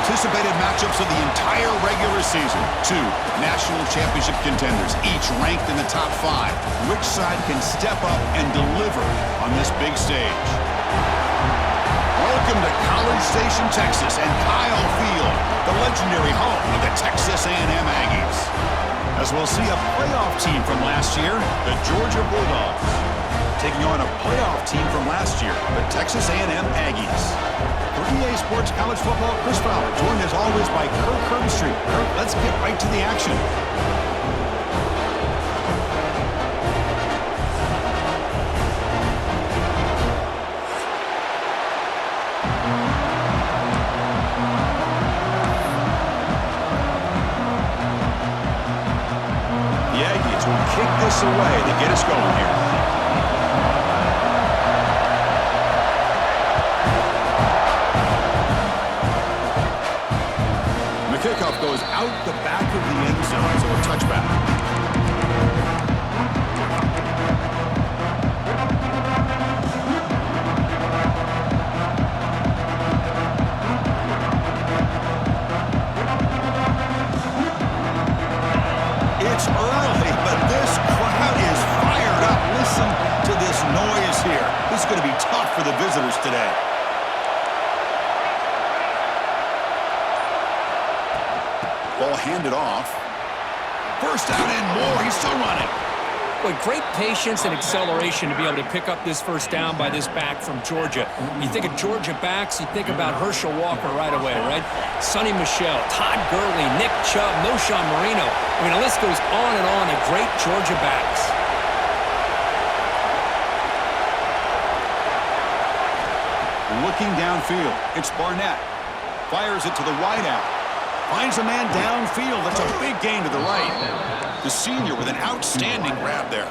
anticipated matchups of the entire regular season. Two national championship contenders, each ranked in the top 5. Which side can step up and deliver on this big stage? Welcome to College Station, Texas, and Kyle Field, the legendary home of the Texas A&M Aggies. As we'll see a playoff team from last year, the Georgia Bulldogs, taking on a playoff team from last year, the Texas A&M Aggies. For EA Sports College Football, Chris Fowler, joined as always by Kirk Herbstreit. Kirk, let's get right to the action. The Aggies will kick this away to get us going here. Kickoff goes out the back of the end zone, so a touchback. It's early, but this crowd is fired up. Listen to this noise here. This is going to be tough for the visitors today. Ball handed off. First down and more. He's still running. Boy, great patience and acceleration to be able to pick up this first down by this back from Georgia. You think of Georgia backs, you think about Herschel Walker right away, right? Sonny Michel, Todd Gurley, Nick Chubb, Knowshon Moreno. I mean, the list goes on and on of great Georgia backs. Looking downfield, it's Barnett. Fires it to the wideout. Finds a man downfield. That's a big gain to the right. The senior with an outstanding grab there.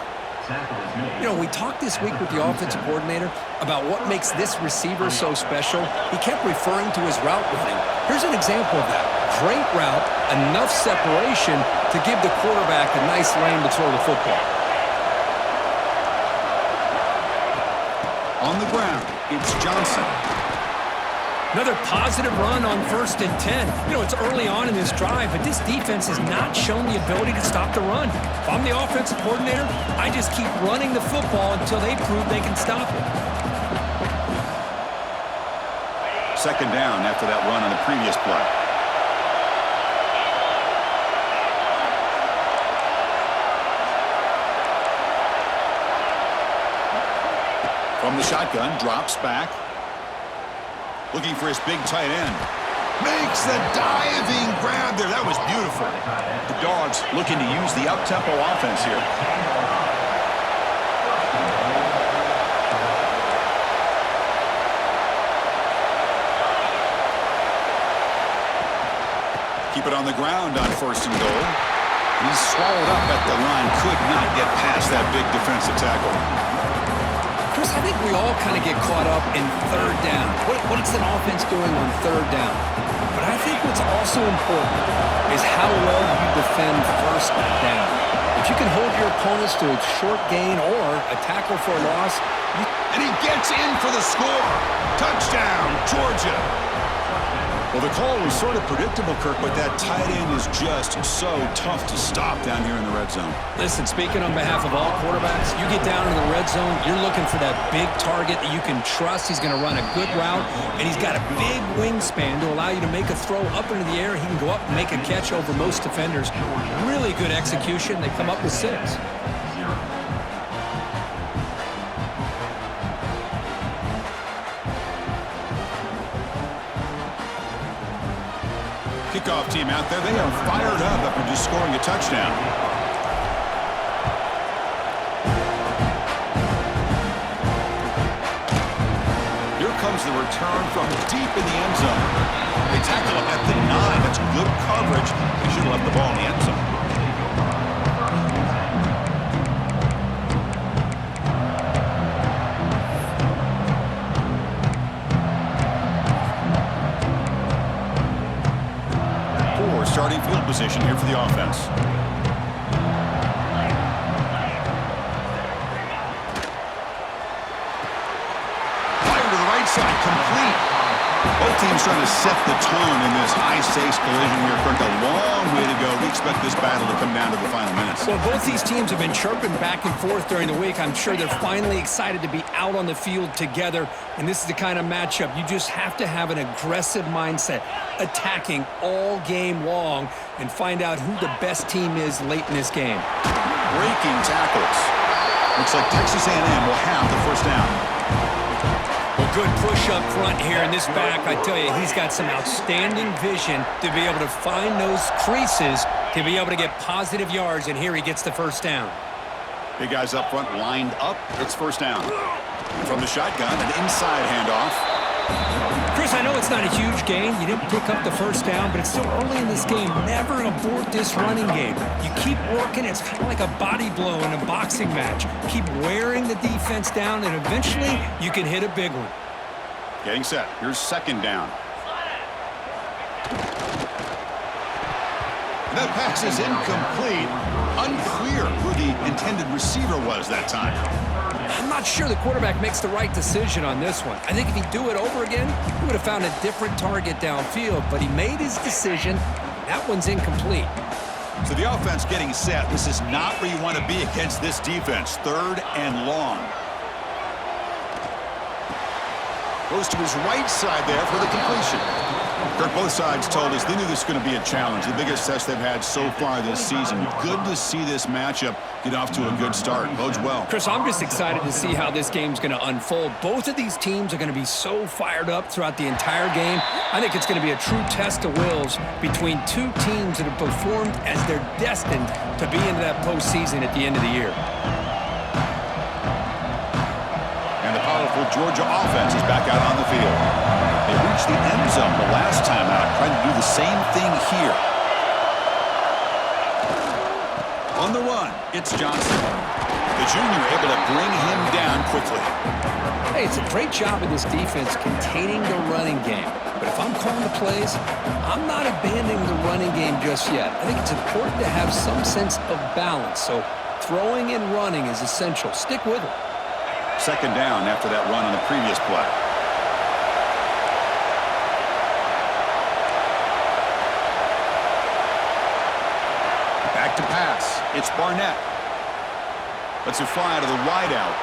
You know, we talked this week with the offensive coordinator about what makes this receiver so special. He kept referring to his route running. Here's an example of that. Great route, enough separation to give the quarterback a nice lane to throw the football. On the ground, it's Johnson. Another positive run on 1st and 10. You know, it's early on in this drive, but this defense has not shown the ability to stop the run. If I'm the offensive coordinator, I just keep running the football until they prove they can stop it. Second down after that run on the previous play. From the shotgun, drops back. Looking for his big tight end. Makes the diving grab there. That was beautiful. The Dogs looking to use the up-tempo offense here. Keep it on the ground on 1st and goal. He's swallowed up at the line. Could not get past that big defensive tackle. Chris, I think we all kind of get caught up in 3rd down. What's an offense doing on 3rd down? But I think what's also important is how well you defend 1st down. If you can hold your opponents to a short gain or a tackle for a loss. And he gets in for the score. Touchdown, Georgia. Well, the call was sort of predictable, Kirk, but that tight end is just so tough to stop down here in the red zone. Listen, speaking on behalf of all quarterbacks, you get down in the red zone, you're looking for that big target that you can trust. He's going to run a good route, and he's got a big wingspan to allow you to make a throw up into the air. He can go up and make a catch over most defenders. Really good execution. They come up with 6. Kickoff team out there, they are fired up after just scoring a touchdown. Here comes the return from deep in the end zone. They tackle him at the 9. That's good coverage. They should have left the ball in the end zone. Starting field position here for the offense. Fire to the right side, complete. Both teams trying to set the tone in this high-stakes collision here. Kirk, a long way to go. We expect this battle to come down to the final minutes. Well, both these teams have been chirping back and forth during the week. I'm sure they're finally excited to be out on the field together, and this is the kind of matchup you just have to have an aggressive mindset, attacking all game long, and find out who the best team is late in this game. Breaking tackles. Looks like Texas A&M will have the first down. Well, good push up front here, and this back, I tell you, he's got some outstanding vision to be able to find those creases to be able to get positive yards, and here he gets the first down. Big guys up front lined up. It's first down. From the shotgun, an inside handoff. Chris, I know it's not a huge gain. You didn't pick up the first down, but it's still early in this game. Never abort this running game. You keep working. It's kind of like a body blow in a boxing match. Keep wearing the defense down, and eventually you can hit a big one. Getting set. Here's second down. That pass is incomplete. Unclear who the intended receiver was that time. I'm not sure the quarterback makes the right decision on this one. I think if he'd do it over again, he would have found a different target downfield, but he made his decision. That one's incomplete. So the offense getting set. This is not where you want to be against this defense. Third and long. Goes to his right side there for the completion. Kirk, both sides told us they knew this was going to be a challenge. The biggest test they've had so far this season. Good to see this matchup get off to a good start. Bodes well. Chris, I'm just excited to see how this game's going to unfold. Both of these teams are going to be so fired up throughout the entire game. I think it's going to be a true test of wills between two teams that have performed as they're destined to be into that postseason at the end of the year. And the powerful Georgia offense is back out on the field. They reached the end zone the last time out, trying to do the same thing here. On the run, it's Johnson. The junior able to bring him down quickly. Hey, it's a great job of this defense containing the running game. But if I'm calling the plays, I'm not abandoning the running game just yet. I think it's important to have some sense of balance. So throwing and running is essential. Stick with it. Second down after that run on the previous play. Back to pass. It's Barnett. Lets it fly to the wideout.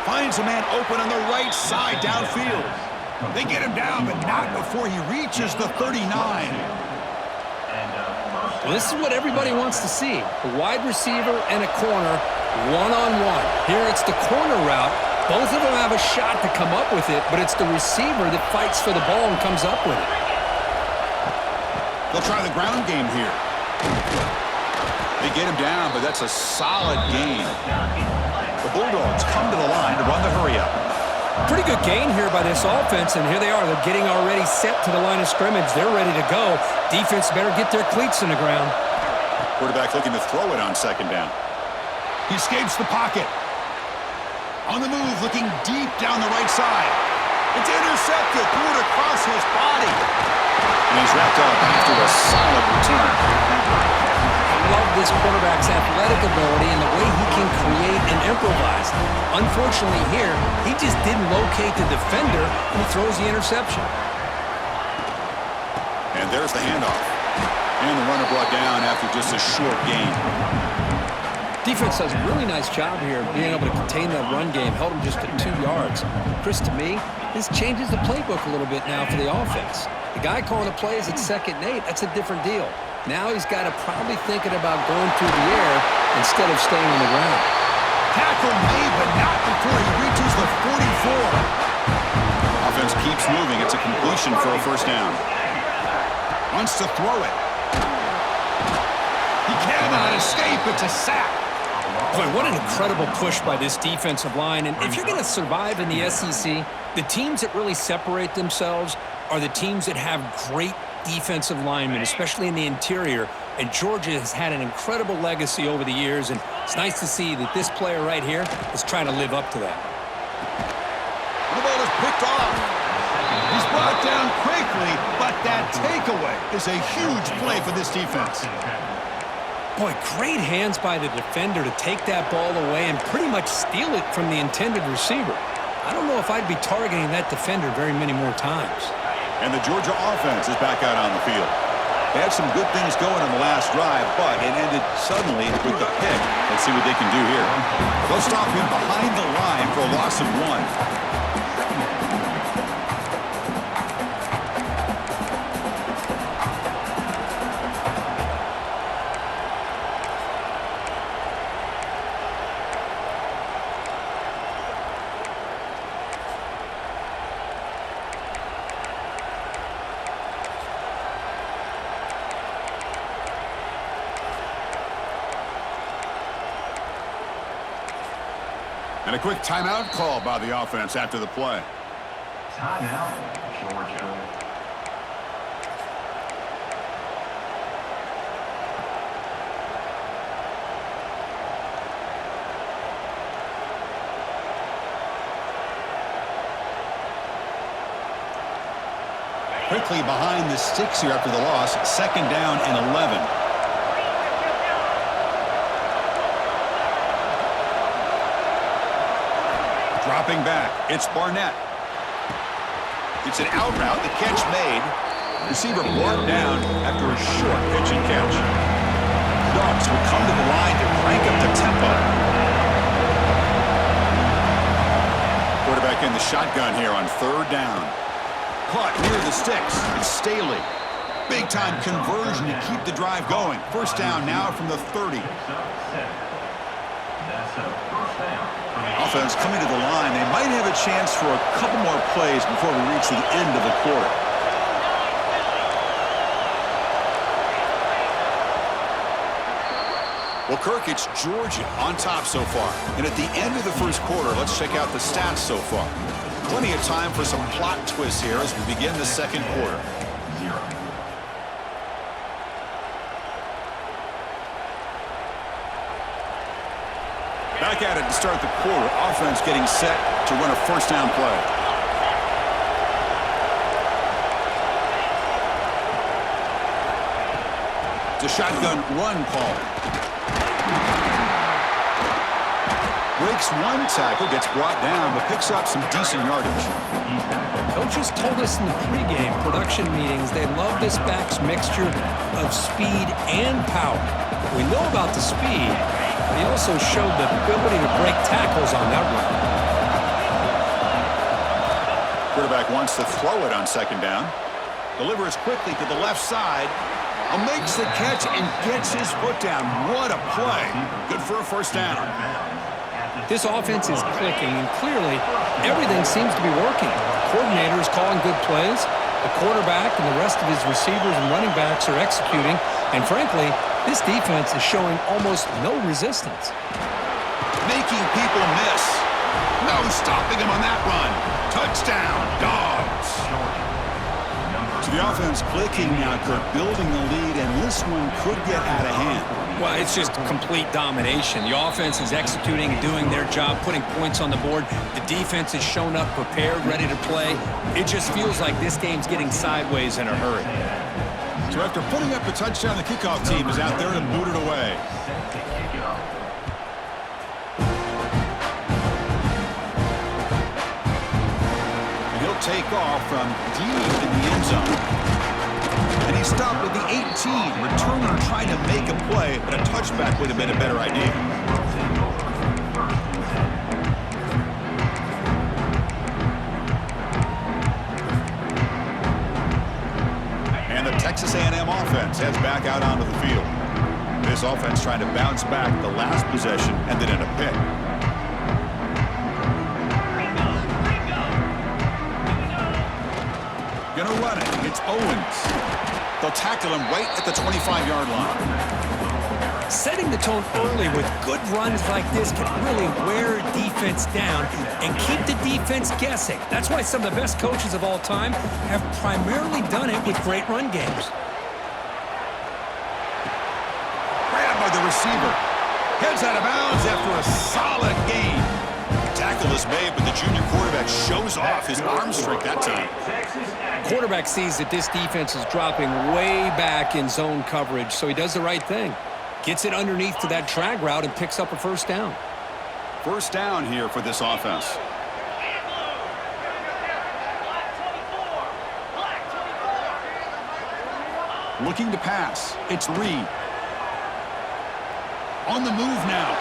Finds a man open on the right side downfield. They get him down, but not before he reaches the 39. Well, this is what everybody wants to see. A wide receiver and a corner, one-on-one. Here it's the corner route. Both of them have a shot to come up with it, but it's the receiver that fights for the ball and comes up with it. They'll try the ground game here. They get him down, but that's a solid gain. The Bulldogs come to the line to run the hurry-up. Pretty good gain here by this offense, and here they are. They're getting already set to the line of scrimmage. They're ready to go. Defense better get their cleats in the ground. Quarterback looking to throw it on second down. He escapes the pocket. On the move, looking deep down the right side. It's intercepted, threw it across his body. And he's wrapped up after a solid return. I love this quarterback's athletic ability and the way he can create and improvise. Unfortunately here, he just didn't locate the defender and he throws the interception. And there's the handoff. And the runner brought down after just a short gain. Defense does a really nice job here being able to contain that run game, held him just to 2 yards. Chris, to me, this changes the playbook a little bit now for the offense. The guy calling the plays at 2nd and 8, that's a different deal. Now he's got to probably thinking about going through the air instead of staying on the ground. Tackle made, but not before he reaches the 44. Offense keeps moving. It's a completion for a first down. Wants to throw it. He cannot escape. It's a sack. Boy, what an incredible push by this defensive line. And if you're going to survive in the SEC, the teams that really separate themselves are the teams that have great defensive linemen, especially in the interior. And Georgia has had an incredible legacy over the years, and it's nice to see that this player right here is trying to live up to that. The ball is picked off. He's brought down quickly, but that takeaway is a huge play for this defense. Boy, great hands by the defender to take that ball away and pretty much steal it from the intended receiver. I don't know if I'd be targeting that defender very many more times. And the Georgia offense is back out on the field. They had some good things going on the last drive, but it ended suddenly with the pick. Let's see what they can do here. They'll stop him behind the line for a loss of 1. And a quick timeout call by the offense after the play. Timeout, Georgia. Quickly behind the sticks here after the loss. 2nd down and 11. Dropping back, it's Barnett. It's an out route, the catch made. Receiver brought down after a short pitch and catch. Dogs will come to the line to crank up the tempo. Quarterback in the shotgun here on 3rd down. Caught near the sticks, it's Staley. Big time conversion to keep the drive going. 1st down now from the 30. That's a 1st down. Offense coming to the line. They might have a chance for a couple more plays before we reach the end of the quarter. Well, Kirk, it's Georgia on top so far. And at the end of the 1st quarter, let's check out the stats so far. Plenty of time for some plot twists here as we begin the 2nd quarter. Back at it to start the quarter. Offense getting set to run a 1st down play. It's a shotgun run call. Breaks 1 tackle, gets brought down, but picks up some decent yardage. Coaches told us in the pregame production meetings they love this back's mixture of speed and power. We know about the speed, but he also showed the ability to break tackles on that run. Quarterback wants to throw it on 2nd down. Delivers quickly to the left side. Makes the catch and gets his foot down. What a play. Good for a 1st down. This offense is clicking, and clearly everything seems to be working. The coordinator is calling good plays. The quarterback and the rest of his receivers and running backs are executing. And frankly, this defense is showing almost no resistance. Making people miss. No stopping him on that run. Touchdown, Dogs. So the offense clicking now, Kirk, building the lead, and this one could get out of hand. Well, it's just complete domination. The offense is executing and doing their job, putting points on the board. The defense has shown up, prepared, ready to play. It just feels like this game's getting sideways in a hurry. So after putting up the touchdown, the kickoff team is out there to boot it away. And he'll take off from deep in the end zone. And he stopped at the 18. Returner trying to make a play, but a touchback would have been a better idea. And the Texas A&M offense heads back out onto the field. This offense trying to bounce back the last possession ended in a pick. Gonna run it. It's Owens. They'll tackle him right at the 25-yard line. Setting the tone early with good runs like this can really wear defense down and keep the defense guessing. That's why some of the best coaches of all time have primarily done it with great run games. Grabbed by the receiver. Heads out of bounds after a solid gain. Tackle is made, but the junior quarterback shows off his arm strength that time. Quarterback sees that this defense is dropping way back in zone coverage, so he does the right thing. Gets it underneath to that drag route and picks up a 1st down. 1st down here for this offense. Looking to pass. It's Reed. On the move now.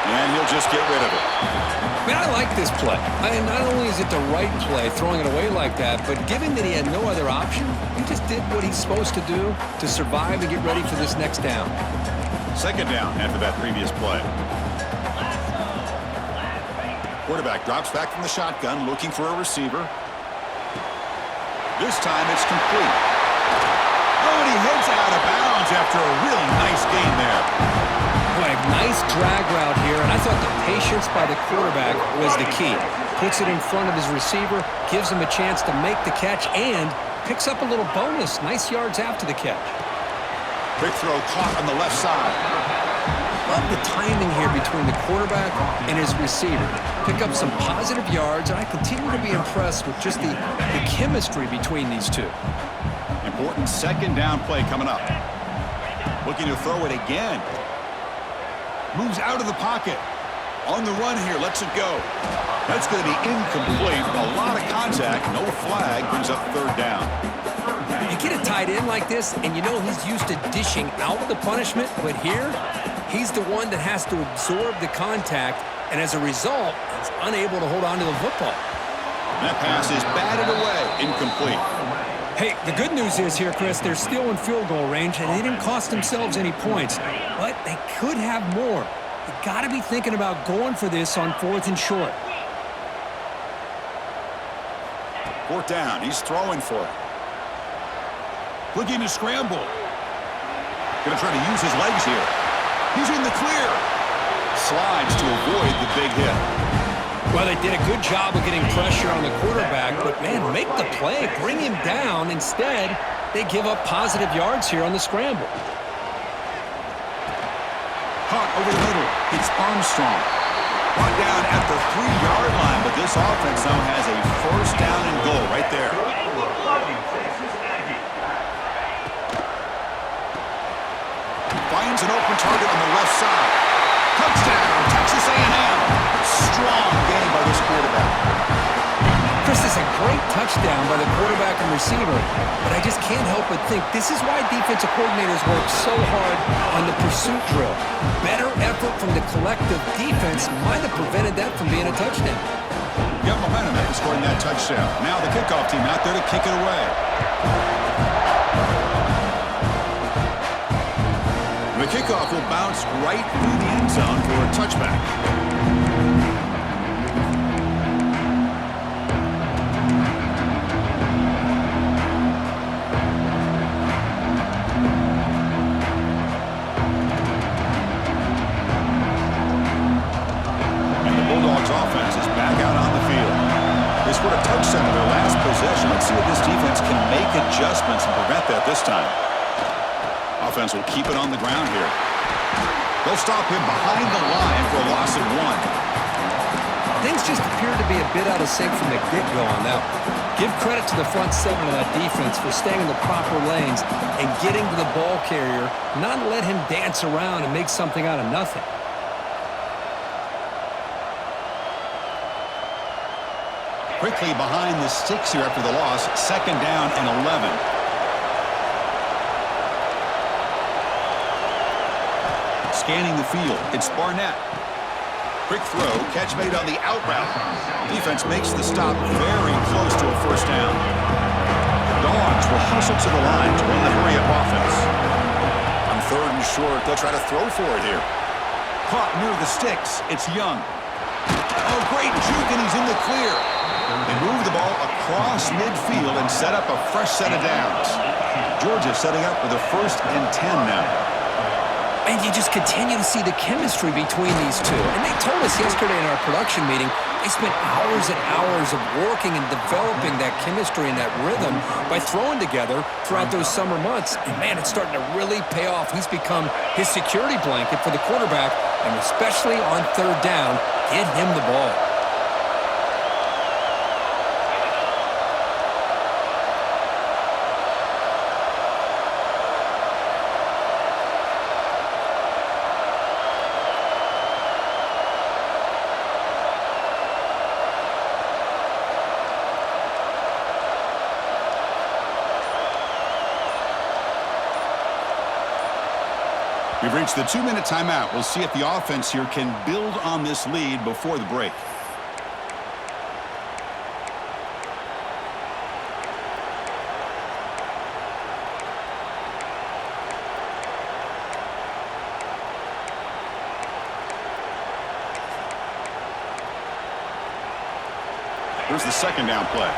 And he'll just get rid of it. Man, I like this play. Not only is it the right play, throwing it away like that, but given that he had no other option, he just did what he's supposed to do to survive and get ready for this next down. Second down after that previous play. Quarterback drops back from the shotgun, looking for a receiver. This time it's complete. Oh, and he heads out of bounds after a really nice gain there. Boy, nice drag route here, and I thought the patience by the quarterback was the key. Puts it in front of his receiver, gives him a chance to make the catch, and picks up a little bonus. Nice yards after the catch. Quick throw caught on the left side. Love the timing here between the quarterback and his receiver. Pick up some positive yards, and I continue to be impressed with just the chemistry between these two. Important second down play coming up. Looking to throw it again. Moves out of the pocket. On the run here, lets it go. That's going to be incomplete. A lot of contact, no flag, brings up third down. You get a tight end like this, and you know he's used to dishing out the punishment, but here, he's the one that has to absorb the contact, and as a result, is unable to hold on to the football. That pass is batted away, incomplete. Hey, the good news is here, Chris, they're still in field goal range, and they didn't cost themselves any points, but they could have more. You got to be thinking about going for this on 4th and short. Fourth down, he's throwing for it. Looking to scramble. Going to try to use his legs here. He's in the clear. Slides to avoid the big hit. Well, they did a good job of getting pressure on the quarterback, but, man, make the play, bring him down. Instead, they give up positive yards here on the scramble. Caught over the middle. It's Armstrong. Brought down at the 3-yard line, but this offense now has a first down and goal right there. Finds an open target on the left side. Touchdown, Texas A&M. Strong game by this quarterback. Chris, this is a great touchdown by the quarterback and receiver, but I just can't help but think this is why defensive coordinators work so hard on the pursuit drill. Better effort from the collective defense might have prevented that from being a touchdown. Got momentum after scoring that touchdown. Now the kickoff team out there to kick it away. The kickoff will bounce right through the end zone for a touchback. And the Bulldogs offense is back out on the field. They scored a touchdown in their last possession. Let's see if this defense can make adjustments and prevent that this time. Offense will keep it on the ground here. They'll stop him behind the line for a loss of 1. Things just appear to be a bit out of sync from the get-go on that one. Give credit to the front seven of that defense for staying in the proper lanes and getting to the ball carrier, not let him dance around and make something out of nothing. Quickly behind the sticks here after the loss. Second down and 11. Scanning the field, it's Barnett. Quick throw, catch made on the out route. Defense makes the stop very close to a first down. The Dogs will hustle to the line to run the hurry-up offense. On 3rd and short, they'll try to throw for it here. Caught near the sticks, it's Young. Oh, great juke, and he's in the clear. They move the ball across midfield and set up a fresh set of downs. Georgia setting up for the 1st and 10 now. And you just continue to see the chemistry between these two. And they told us yesterday in our production meeting, they spent hours and hours of working and developing that chemistry and that rhythm by throwing together throughout those summer months. And, man, it's starting to really pay off. He's become his security blanket for the quarterback, and especially on 3rd down, get him the ball. We've reached the 2-minute timeout. We'll see if the offense here can build on this lead before the break. Here's the second down play.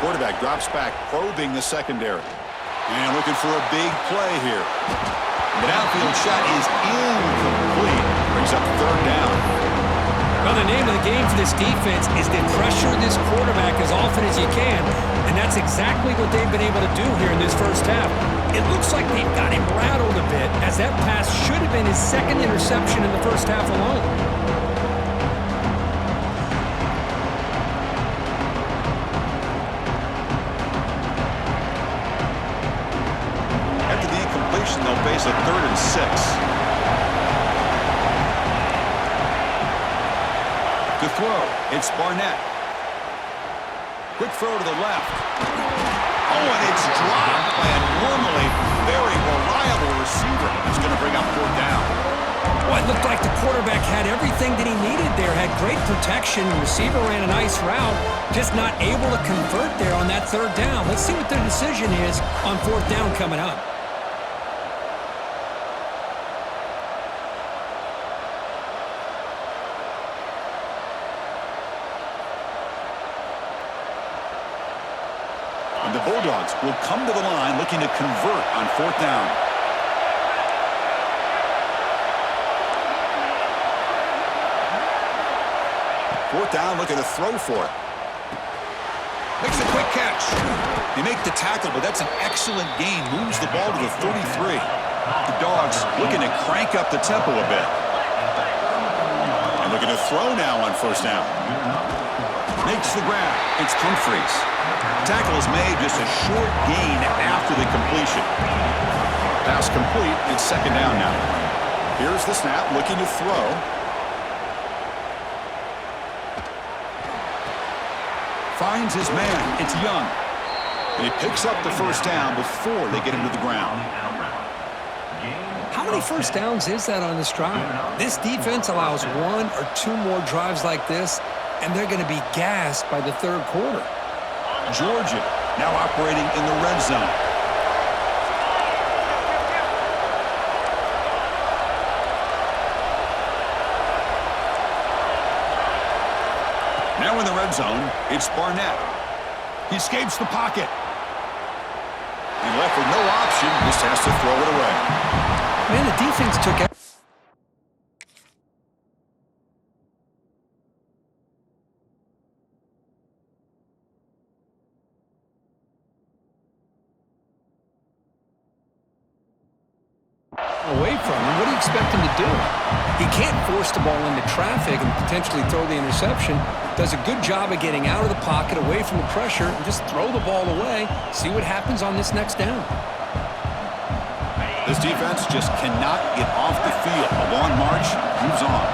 Quarterback drops back, probing the secondary. And looking for a big play here. The downfield shot is incomplete. Brings up third down. Well, the name of the game for this defense is to pressure this quarterback as often as you can, and that's exactly what they've been able to do here in this first half. It looks like they've got him rattled a bit, as that pass should have been his second interception in the first half alone. After the incompletion, they'll face a 3rd and 6. To throw, it's Barnett. Quick throw to the left. Oh, and it's dropped by a normally very reliable receiver. He's going to bring up 4th down. Well, it looked like the quarterback had everything that he needed there. Had great protection. The receiver ran a nice route. Just not able to convert there on that 3rd down. Let's see what their decision is on 4th down coming up. The Bulldogs will come to the line looking to convert on 4th down. Fourth down, looking to throw for it. Makes a quick catch. They make the tackle, but that's an excellent gain. Moves the ball to the 33. The Dogs looking to crank up the tempo a bit. And looking to throw now on 1st down. Makes the grab. It's Humphries. Tackle is made, just a short gain after the completion. Pass complete. It's 2nd down now. Here's the snap, looking to throw. Finds his man. It's Young. And he picks up the 1st down before they get him to the ground. How many 1st downs is that on this drive? This defense allows 1 or 2 more drives like this, and they're going to be gassed by the 3rd quarter. Georgia now operating in the red zone. Now in the red zone, it's Barnett. He escapes the pocket. And left with no option, just has to throw it away. Man, the defense took out. Away from him, what do you expect him to do? He can't force the ball into traffic and potentially throw the interception. Does a good job of getting out of the pocket, away from the pressure, and just throw the ball away. See what happens on this next down. This defense just cannot get off the field. A long march moves on.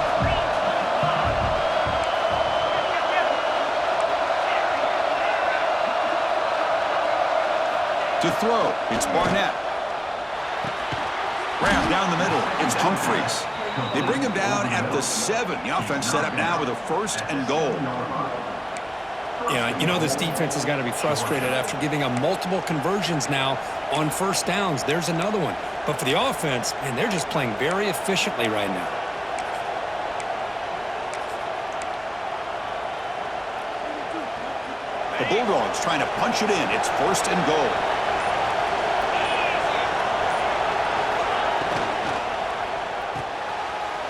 To throw, it's Barnett. Ram down the middle, it's Humphries. They bring him down at the 7. The offense set up now with a 1st and goal. Yeah, you know this defense has got to be frustrated after giving up multiple conversions now on 1st downs. There's another one. But for the offense, man, they're just playing very efficiently right now. The Bulldogs trying to punch it in. It's 1st and goal.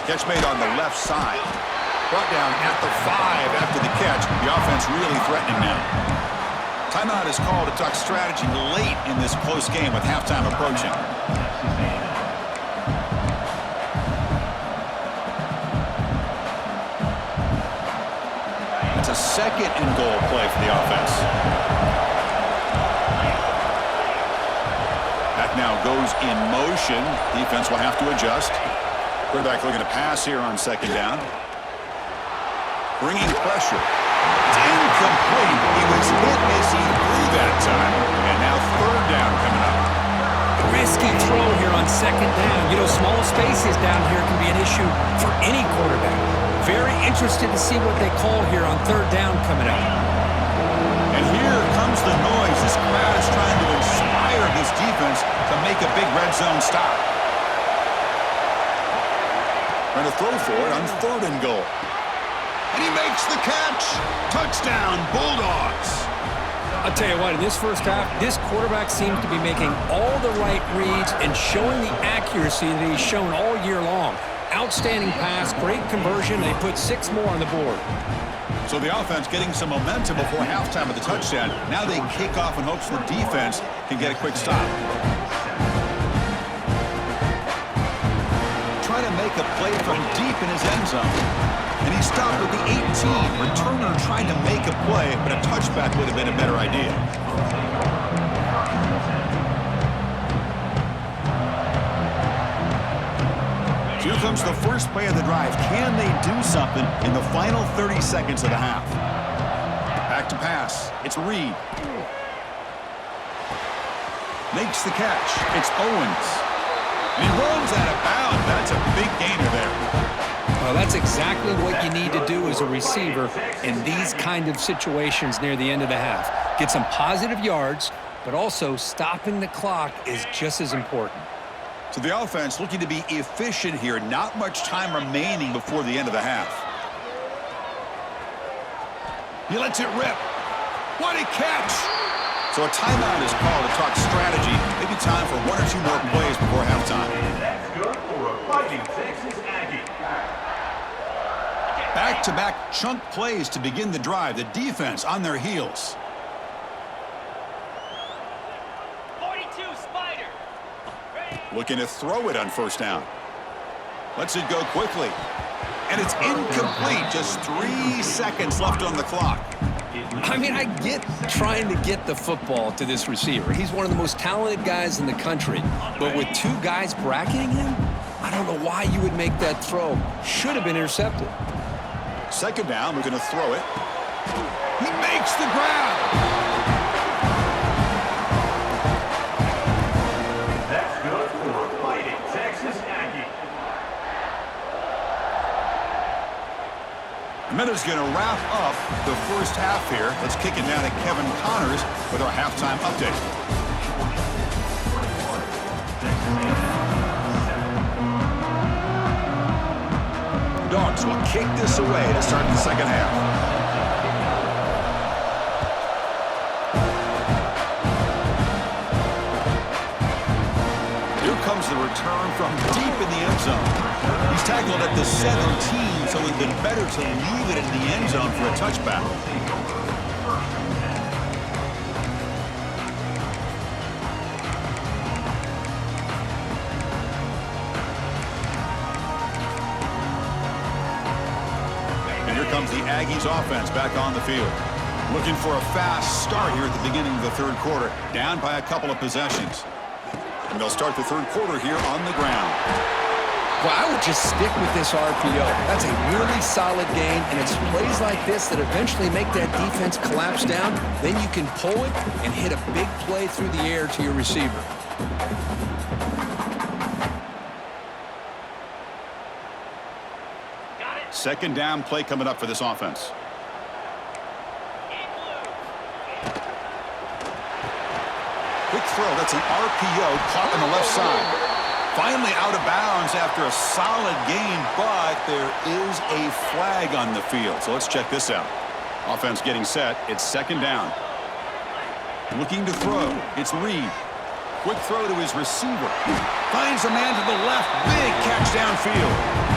Catch made on the left side. Brought down at the 5 after the catch. The offense really threatening now. Timeout is called to talk strategy late in this close game with halftime approaching. It's a 2nd and goal play for the offense. That now goes in motion. Defense will have to adjust. Quarterback looking to pass here on 2nd down. Bringing pressure. It's incomplete. He was hit as he threw that. that time. And now third down coming up. Risky throw here on second down. You know, small spaces down here can be an issue for any quarterback. Very interested to see what they call here on third down coming up. And here comes the noise. This crowd is trying to inspire this defense to make a big red zone stop. Trying to throw for it on third and goal. And he makes the catch. Touchdown, Bulldogs. I'll tell you what, in this first half, this quarterback seems to be making all the right reads and showing the accuracy that he's shown all year long. Outstanding pass, great conversion. They put 6 more on the board. So the offense getting some momentum before halftime of the touchdown. Now they kick off in hopes the defense can get a quick stop. Trying to make a play from deep in his end zone. And he stopped with the 18. Returner trying to make a play, but a touchback would have been a better idea. Here comes the first play of the drive. Can they do something in the final 30 seconds of the half? Back to pass. It's Reed. Makes the catch. It's Owens. And he runs out of bounds. That's a big gainer there. Well, that's exactly what you need to do as a receiver in these kind of situations near the end of the half. Get some positive yards, but also stopping the clock is just as important. So the offense looking to be efficient here. Not much time remaining before the end of the half. He lets it rip. What a catch! So a timeout is called to talk strategy. Maybe time for 1 or 2 more plays before halftime. That's good for a Fighting Texas Aggie. Back-to-back chunk plays to begin the drive. The defense on their heels. 42 Spider. Looking to throw it on first down. Lets it go quickly. And it's incomplete. Just 3 seconds left on the clock. I mean, I get trying to get the football to this receiver. He's one of the most talented guys in the country. But with 2 guys bracketing him, I don't know why you would make that throw. Should have been intercepted. Second down, we're going to throw it. He makes the grab. That's good for a Fighting Texas Aggie. And then it's going to wrap up the first half here. Let's kick it down to Kevin Connors with our halftime update. Dogs will kick this away to start the second half. Here comes the return from deep in the end zone. He's tackled at the 17, so it's been better to leave it in the end zone for a touchback. And here comes the Aggies offense back on the field. Looking for a fast start here at the beginning of the third quarter. Down by a couple of possessions. And they'll start the third quarter here on the ground. Well, I would just stick with this RPO. That's a really solid game, and it's plays like this that eventually make that defense collapse down. Then you can pull it and hit a big play through the air to your receiver. Second down play coming up for this offense. Quick throw. That's an RPO caught on the left side. Finally out of bounds after a solid gain, but there is a flag on the field. So let's check this out. Offense getting set. It's second down. Looking to throw. It's Reed. Quick throw to his receiver. Finds a man to the left. Big catch downfield.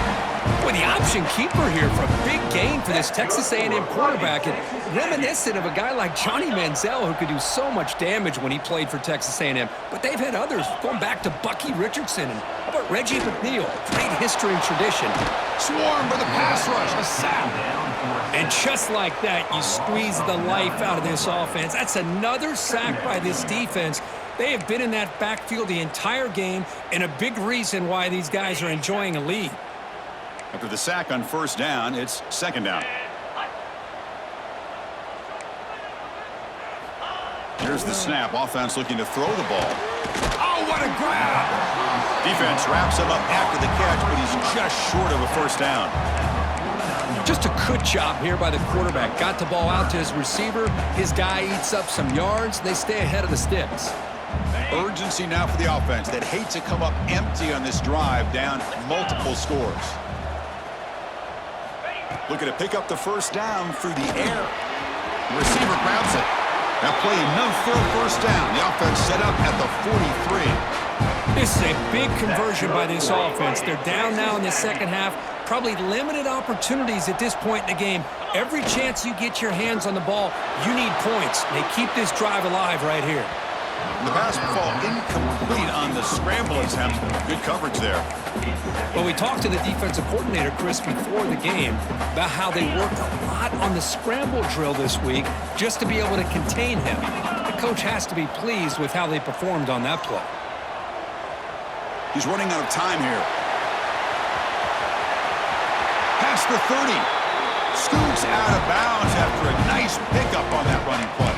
Boy, the option keeper here for a big gain for this Texas A&M quarterback, and reminiscent of a guy like Johnny Manziel who could do so much damage when he played for Texas A&M. But they've had others, going back to Bucky Richardson and how about Reggie McNeil? Great history and tradition. Swarmed by the pass rush. A sack. And just like that, you squeeze the life out of this offense. That's another sack by this defense. They have been in that backfield the entire game, and a big reason why these guys are enjoying a lead. After the sack on first down, it's second down. Here's the snap. Offense looking to throw the ball. Oh, what a grab! Defense wraps him up after the catch, but he's just short of a first down. Just a good job here by the quarterback. Got the ball out to his receiver. His guy eats up some yards. They stay ahead of the sticks. Urgency now for the offense that hate to come up empty on this drive, down multiple scores. Looking to pick up the first down through the air. The receiver grabs it. That play enough for a first down. The offense set up at the 43. This is a big conversion by this offense. They're down now in the second half. Probably limited opportunities at this point in the game. Every chance you get your hands on the ball, you need points. They keep this drive alive right here. The pass ball incomplete on the scramble attempt. Good coverage there. Well, we talked to the defensive coordinator, Chris, before the game about how they worked a lot on the scramble drill this week just to be able to contain him. The coach has to be pleased with how they performed on that play. He's running out of time here. Past the 30. Scoots out of bounds after a nice pickup on that running play.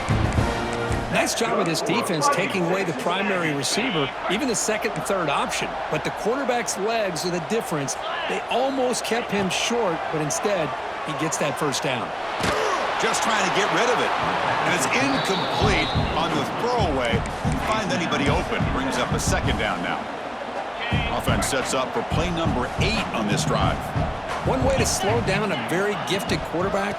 Nice job of this defense taking away the primary receiver, even the second and third option. But the quarterback's legs are the difference. They almost kept him short, but instead, he gets that first down. Just trying to get rid of it. And it's incomplete on the throwaway. Didn't find anybody open. Brings up a second down now. Offense sets up for play number 8 on this drive. One way to slow down a very gifted quarterback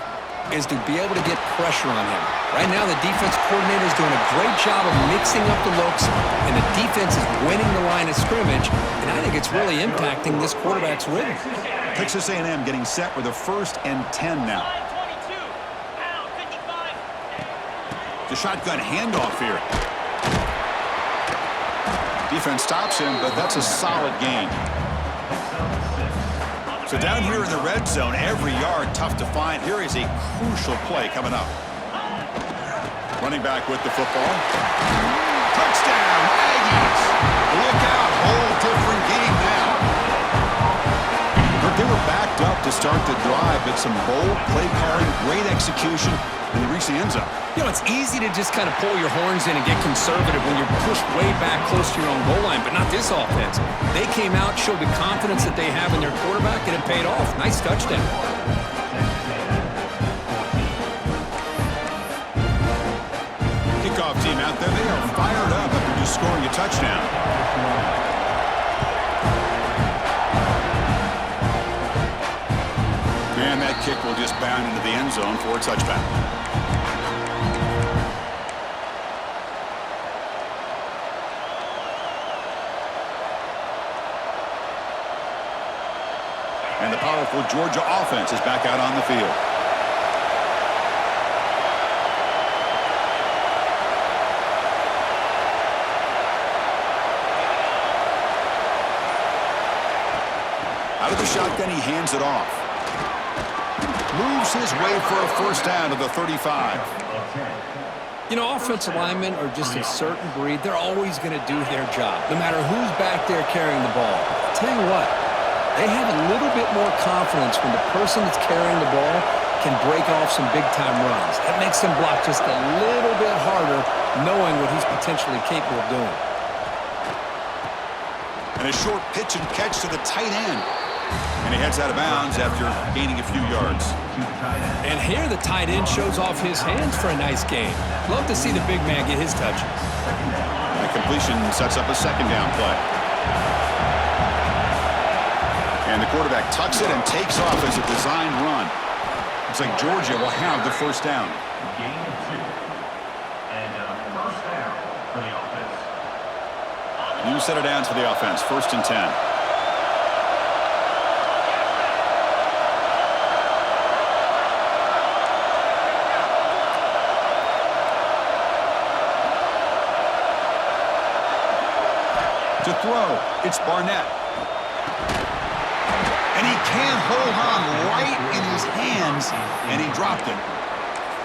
is to be able to get pressure on him. Right now, the defense coordinator is doing a great job of mixing up the looks, and the defense is winning the line of scrimmage, and I think it's really impacting this quarterback's rhythm. Texas A&M getting set with a 1st and 10 now. The shotgun handoff here. Defense stops him, but that's a solid gain. So down here in the red zone, every yard tough to find. Here is a crucial play coming up. Running back with the football. Touchdown, Aggies! Look out, whole different game now. But they were backed up to start the drive, but some bold play calling, great execution, and they reached the end zone. You know, it's easy to just kind of pull your horns in and get conservative when you're pushed way back close to your own goal line, but not this offense. They came out, showed the confidence that they have in their quarterback, and it paid off. Nice touchdown. Kickoff team out there, they are fired up after just scoring a touchdown. And that kick will just bound into the end zone for a touchback. And the powerful Georgia offense is back out on the field. Out of the shotgun, he hands it off. Moves his way for a first down to the 35. You know, offensive linemen are just a certain breed. They're always going to do their job, no matter who's back there carrying the ball. I'll tell you what, they have a little bit more confidence when the person that's carrying the ball can break off some big-time runs. That makes them block just a little bit harder, knowing what he's potentially capable of doing. And a short pitch and catch to the tight end. And he heads out of bounds after gaining a few yards. And here the tight end shows off his hands for a nice gain. Love to see the big man get his touches. The completion sets up a second down play. And the quarterback tucks it and takes off as a designed run. Looks like Georgia will have the first down. Gain of 2. And first down for the offense. New set of downs for the offense. 1st and 10. To throw, it's Barnett. And he can't hold on right in his hands, and he dropped it.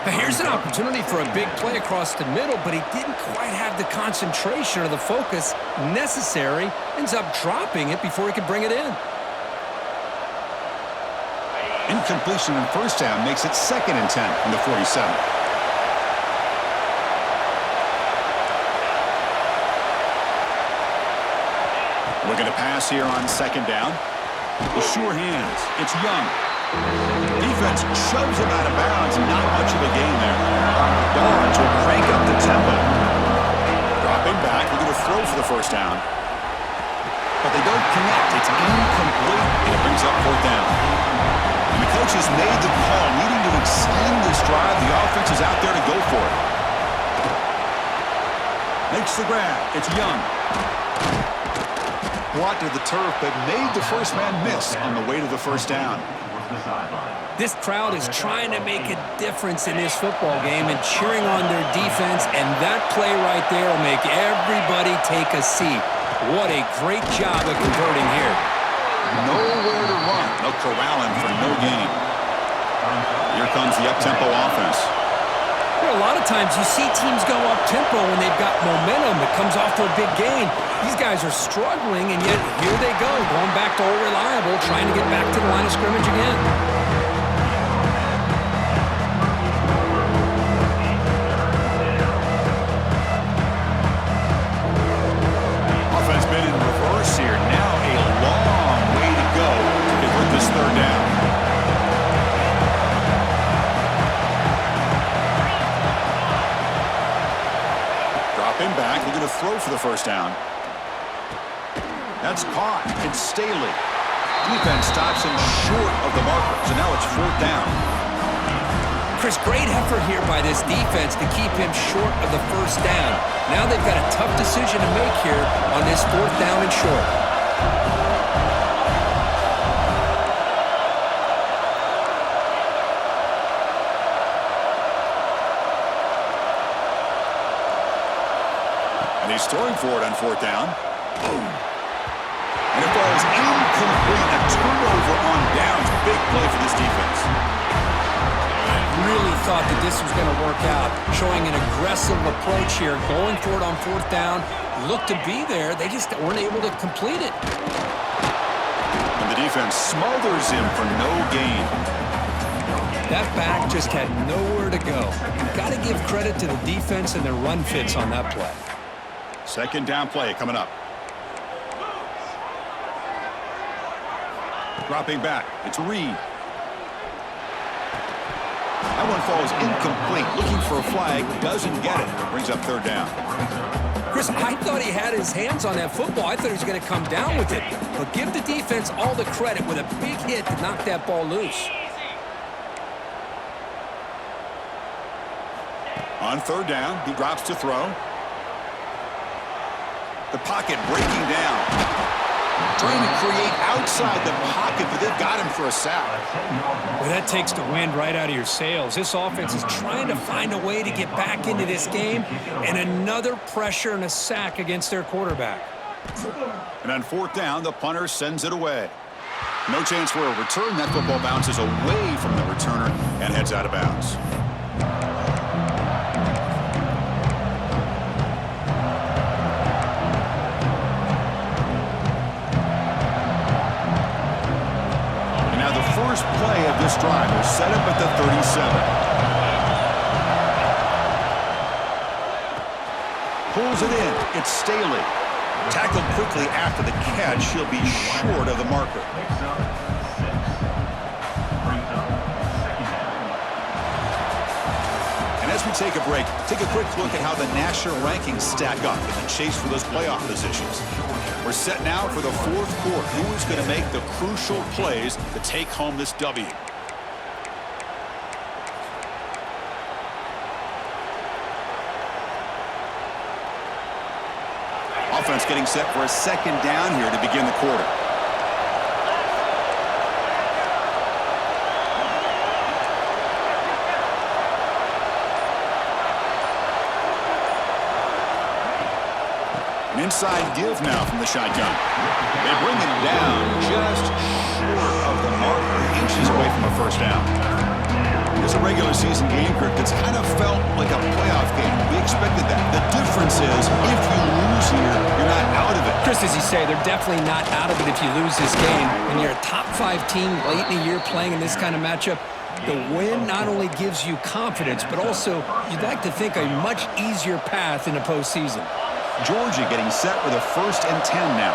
Now here's an opportunity for a big play across the middle, but he didn't quite have the concentration or the focus necessary. Ends up dropping it before he could bring it in. Incompletion on first down makes it 2nd and 10 from the 47. Looking to pass here on second down. The sure hands. It's Young. Defense shoves him out of bounds. Not much of a gain there. Dogs will crank up the tempo. Dropping back. Looking to throw for the first down. But they don't connect. It's incomplete. And it brings up fourth down. And the coach has made the call, needing to extend this drive. The offense is out there to go for it. Makes the grab. It's Young. Brought to the turf, but made the first man miss on the way to the first down. This crowd is trying to make a difference in this football game and cheering on their defense, and that play right there will make everybody take a seat. What a great job of converting here. Nowhere to run. They'll corral him for no gain. Here comes the up-tempo offense. Well, a lot of times you see teams go up-tempo when they've got momentum that comes off to a big gain. These guys are struggling, and yet here they go, going back to old reliable, trying to get back to the line of scrimmage again. Offense been in reverse here. Now a long way to go to convert this third down. Dropping back, looking to throw for the first down. That's caught. It's Staley. Defense stops him short of the marker, so now it's fourth down. Chris, great effort here by this defense to keep him short of the first down. Now they've got a tough decision to make here on this fourth down and short. And he's throwing for it on fourth down. Boom. And it falls incomplete. A turnover on downs. Big play for this defense. Really thought that this was going to work out, showing an aggressive approach here, going for it on fourth down. Looked to be there. They just weren't able to complete it. And the defense smothers him for no gain. That back just had nowhere to go. You've got to give credit to the defense and their run fits on that play. Second down play coming up. Dropping back. It's Reed. That one falls incomplete. Looking for a flag. Doesn't get it. Brings up third down. Chris, I thought he had his hands on that football. I thought he was going to come down with it. But give the defense all the credit with a big hit to knock that ball loose. On third down, he drops to throw. The pocket breaking down. Trying to create outside the pocket, but they've got him for a sack. Well, that takes the wind right out of your sails. This offense is trying to find a way to get back into this game, and another pressure and a sack against their quarterback. And on fourth down, the punter sends it away. No chance for a return. That football bounces away from the returner and heads out of bounds. First play of this drive. They're set up at the 37. Pulls it in. It's Staley. Tackled quickly after the catch. He'll be short of the marker. And as we take a break, take a quick look at how the national rankings stack up in the chase for those playoff positions. We're set now for the fourth quarter. Who's going to make the crucial plays to take home this W? Offense getting set for a second down here to begin the quarter. An inside give now from the shotgun. They bring him down just short of the marker, inches away from a first down. It's a regular season game, Kirk, that's kind of felt like a playoff game. We expected that. The difference is if you lose here, you're not out of it. Chris, as you say, they're definitely not out of it if you lose this game. When you're a top-5 team late in the year playing in this kind of matchup, the win not only gives you confidence, but also you'd like to think a much easier path in the postseason. Georgia getting set with a 1st and 10 now.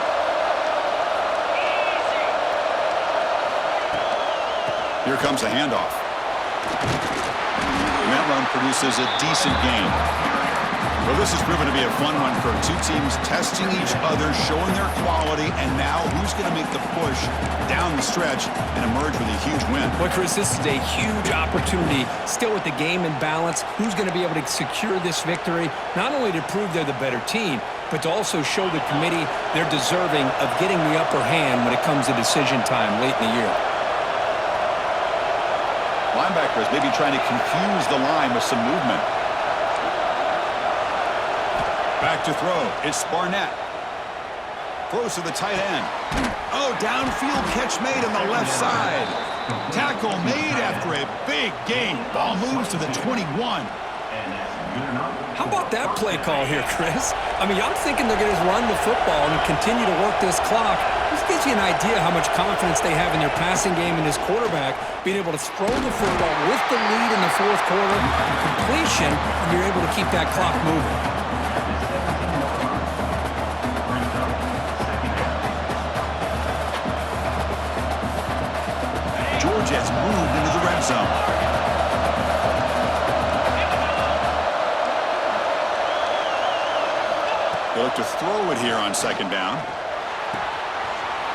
Here comes the handoff. And that run produces a decent gain. Well, this has proven to be a fun one for two teams testing each other, showing their quality, and now who's going to make the push down the stretch and emerge with a huge win. Well, Chris, this is a huge opportunity. Still with the game in balance, who's going to be able to secure this victory, not only to prove they're the better team, but to also show the committee they're deserving of getting the upper hand when it comes to decision time late in the year. Linebackers maybe trying to confuse the line with some movement. Back to throw. It's Barnett. Throws to the tight end. Oh, downfield catch made on the left side. Tackle made after a big gain. Ball moves to the 21. How about that play call here, Chris? I mean, I'm thinking they're going to run the football and continue to work this clock. This gives you an idea how much confidence they have in their passing game and this quarterback being able to throw the football with the lead in the fourth quarter, completion, and you're able to keep that clock moving. Georgia has moved into the red zone. They look to throw it here on second down.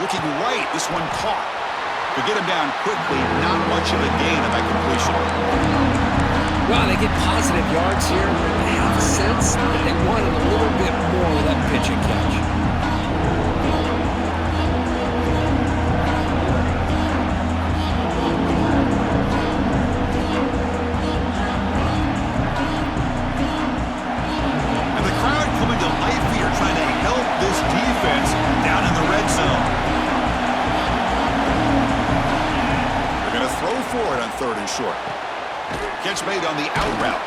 Looking right, this one caught. To get him down quickly, not much of a gain on that completion. Well, they get positive yards here. They have a sense that they wanted a little bit more of that pitch and catch. Third and short. Catch made on the out route.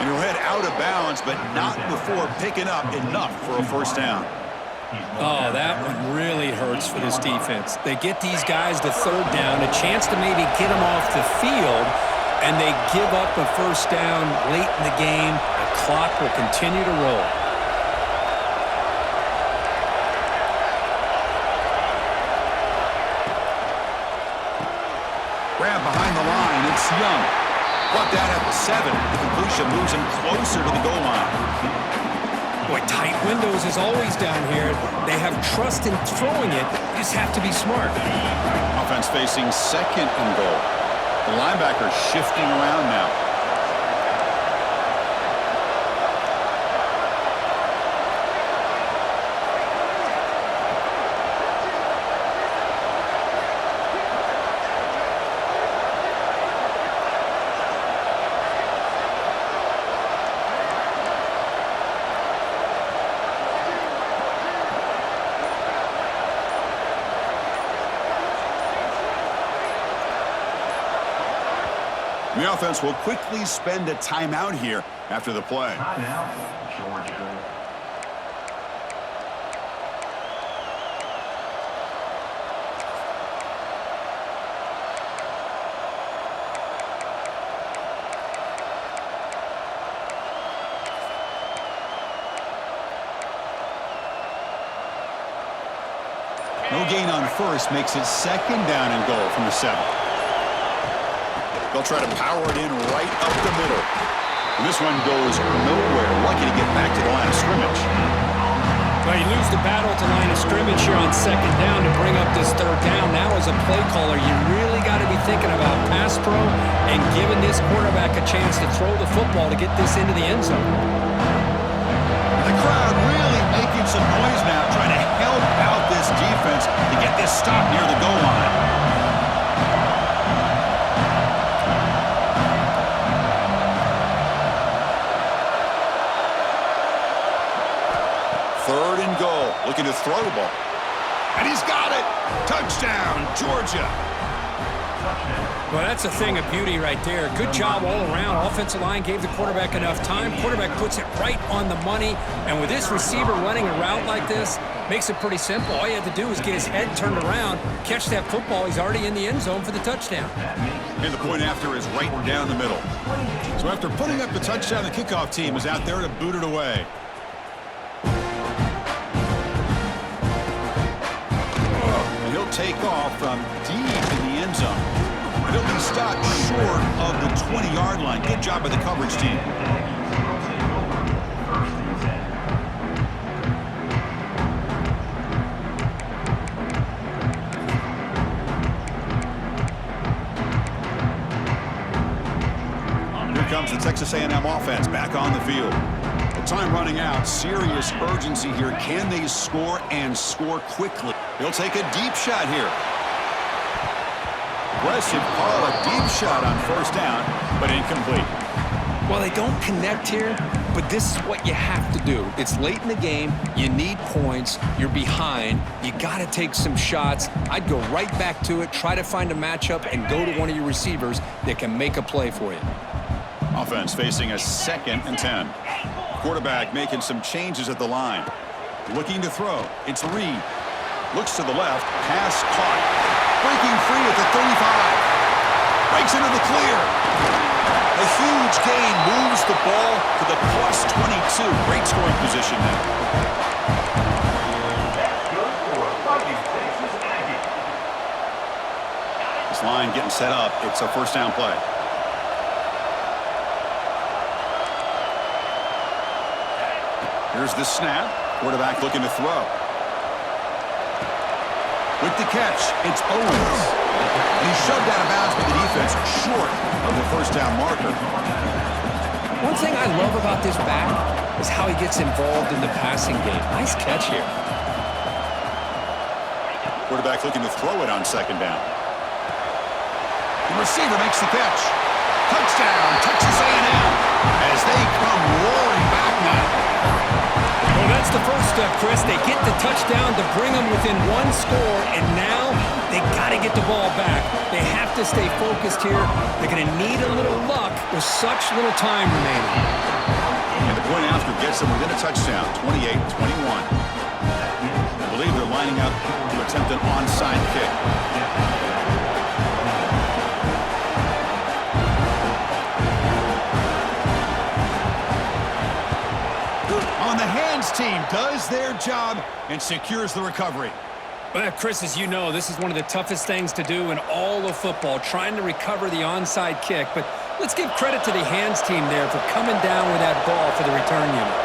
And he'll head out of bounds, but not before picking up enough for a first down. Oh, that one really hurts for this defense. They get these guys to third down, a chance to maybe get them off the field, and they give up a first down late in the game. The clock will continue to roll. Grab behind the line, it's Young. Brought that at the 7. The completion moves him closer to the goal line. Boy, tight windows is always down here. They have trust in throwing it. You just have to be smart. Offense facing second and goal. The linebacker shifting around now. The offense will quickly spend a timeout here after the play. Timeout, Georgia. No gain on first makes it second down and goal from the 7. They'll try to power it in right up the middle. And this one goes nowhere. Lucky to get back to the line of scrimmage. Well, you lose the battle to line of scrimmage here on second down to bring up this third down. Now as a play caller, you really got to be thinking about pass pro and giving this quarterback a chance to throw the football to get this into the end zone. The crowd really making some noise now, trying to help out this defense to get this stop near the goal line. Third and goal, looking to throw the ball. And he's got it! Touchdown, Georgia! Well, that's a thing of beauty right there. Good job all around. Offensive line gave the quarterback enough time. Quarterback puts it right on the money. And with this receiver running a route like this, makes it pretty simple. All you have to do is get his head turned around, catch that football. He's already in the end zone for the touchdown. And the point after is right down the middle. So after putting up the touchdown, the kickoff team is out there to boot it away. And he'll take off from deep in the end zone. He'll be stopped short of the 20-yard line. Good job by the coverage team. Here comes the Texas A&M offense back on the field. With time running out, serious urgency here. Can they score and score quickly? He'll take a deep shot here. Aggressive call, a deep shot on first down, but incomplete. Well, they don't connect here, but this is what you have to do. It's late in the game. You need points. You're behind. You got to take some shots. I'd go right back to it, try to find a matchup, and go to one of your receivers that can make a play for you. Offense facing a 2nd and 10. Quarterback making some changes at the line. Looking to throw. It's Reed. Looks to the left. Pass caught. Breaking free at the 35. Breaks into the clear. A huge gain moves the ball to the plus 22. Great scoring position there. This line getting set up. It's a first down play. Here's the snap. Quarterback looking to throw. With the catch, it's Owens. And he's shoved out of bounds by the defense short of the first down marker. One thing I love about this back is how he gets involved in the passing game. Nice catch here. Quarterback looking to throw it on second down. The receiver makes the catch. Touchdown, Texas A&M, as they come roaring back now. Well, that's the first step, Chris. They get the touchdown to bring them within one score, and now they got to get the ball back. They have to stay focused here. They're going to need a little luck with such little time remaining. And the point after gets them within a touchdown, 28-21. I believe they're lining up to attempt an onside kick. On the hands team does their job and secures the recovery. Well, Chris, as you know, this is one of the toughest things to do in all of football, trying to recover the onside kick. But let's give credit to the hands team there for coming down with that ball for the return unit.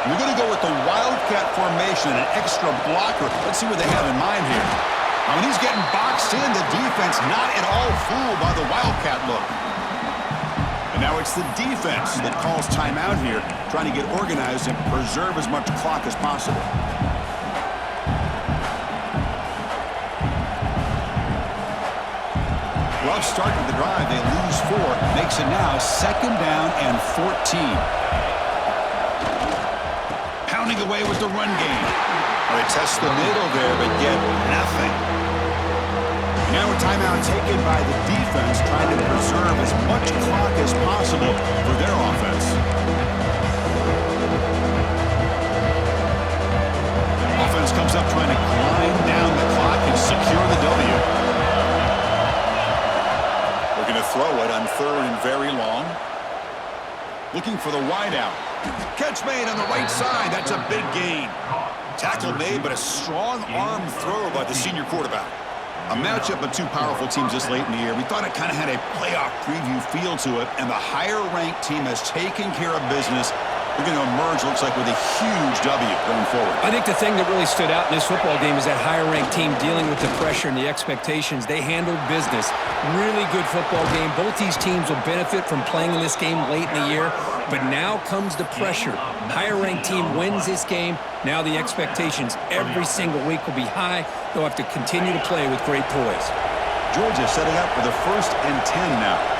We're going to go with the Wildcat formation, an extra blocker. Let's see what they have in mind here. Now, when he's getting boxed in, the defense not at all fooled by the Wildcat look. And now it's the defense that calls timeout here, trying to get organized and preserve as much clock as possible. Rough start to the drive. They lose 4. Makes it now 2nd down and 14. Pounding away with the run game. Well, they test the middle there, but get nothing. Now a timeout taken by the defense, trying to preserve as much clock as possible for their offense. Offense comes up trying to climb down the clock and secure the W. Looking to throw it on 3rd and very long. Looking for the wideout. Catch made on the right side. That's a big gain. Tackle made, but a strong arm throw by the senior quarterback. A matchup of 2 powerful teams this late in the year. We thought it kind of had a playoff preview feel to it, and the higher-ranked team has taken care of business. We're going to emerge, looks like, with a huge W going forward. I think the thing that really stood out in this football game is that higher-ranked team dealing with the pressure and the expectations. They handled business. Really good football game. Both these teams will benefit from playing in this game late in the year, but now comes the pressure. Higher-ranked team wins this game. Now the expectations every single week will be high. They'll have to continue to play with great poise. Georgia setting up for the 1st and 10 now.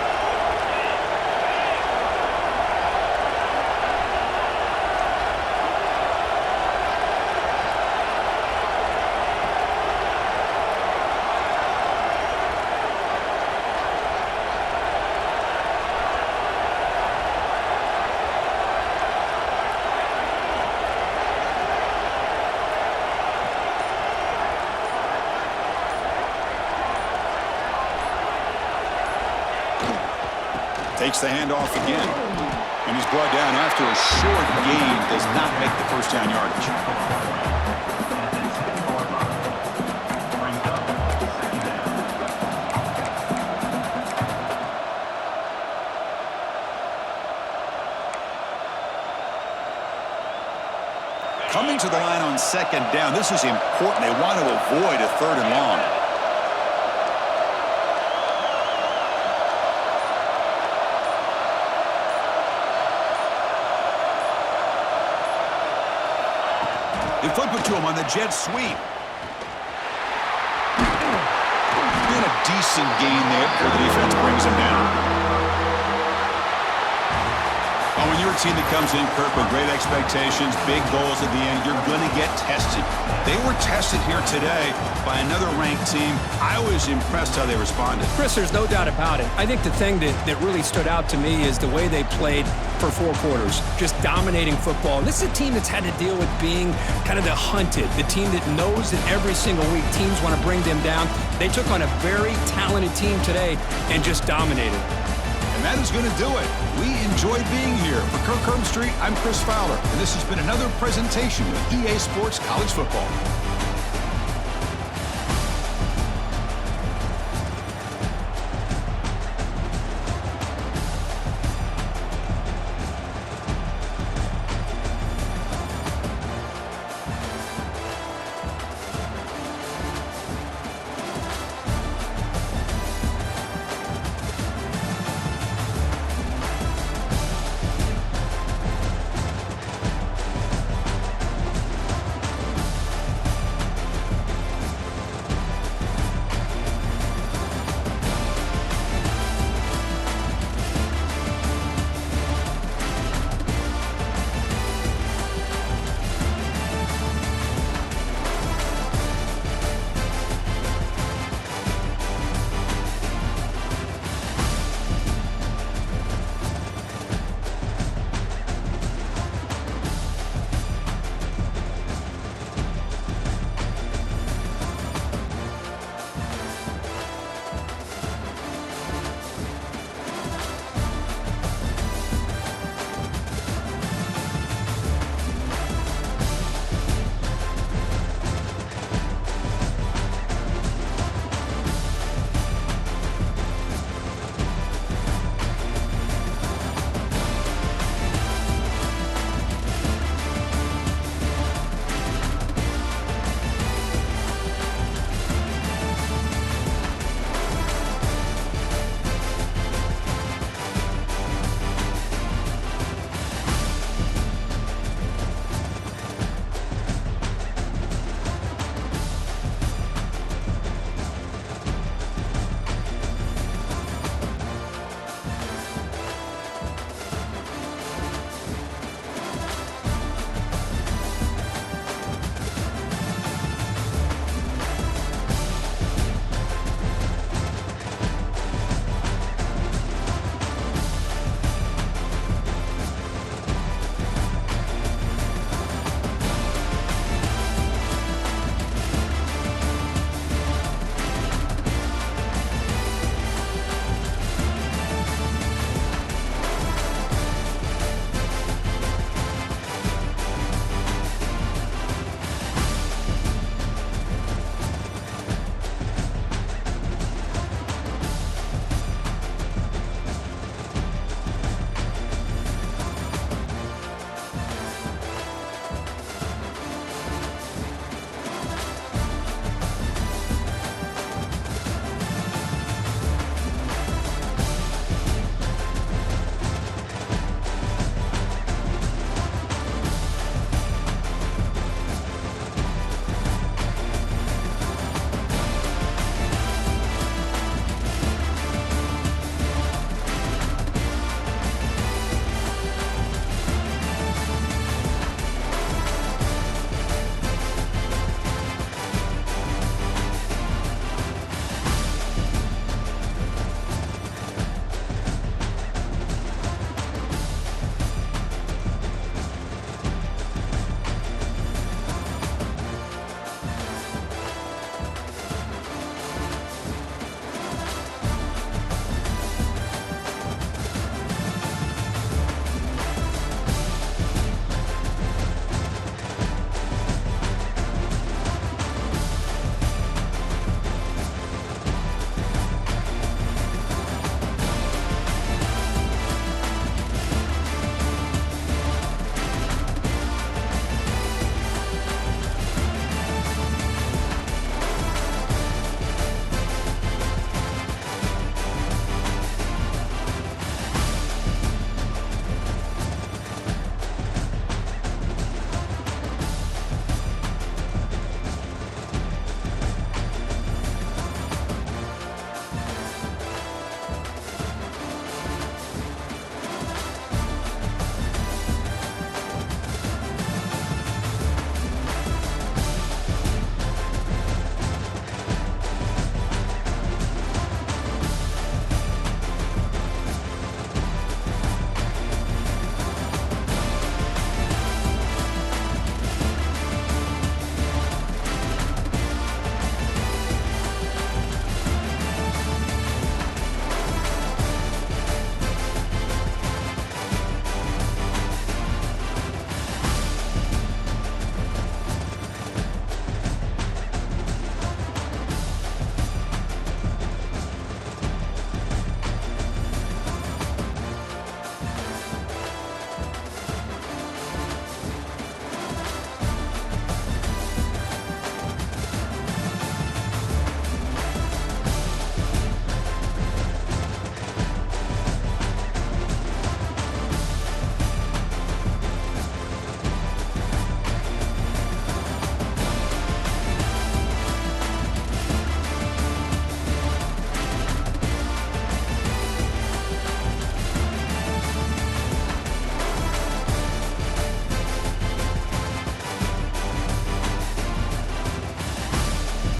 Takes the handoff again. And he's brought down after a short gain. Does not make the first down yardage. coming to the line on second down. This is important. They want to avoid a third and long. They flip it to him on the jet sweep. And a decent gain there before the defense brings him down. Oh, when you're a team that comes in, Kirk, with great expectations, big goals at the end, you're going to get tested. They were tested here today by another ranked team. I was impressed how they responded. Chris, there's no doubt about it. I think the thing that really stood out to me is the way they played for 4 quarters, just dominating football. And this is a team that's had to deal with being kind of the hunted, the team that knows that every single week teams want to bring them down. They took on a very talented team today and just dominated. And that is going to do it. We enjoyed being here. For Kirk Herbstreit, I'm Chris Fowler, and this has been another presentation of EA Sports College Football.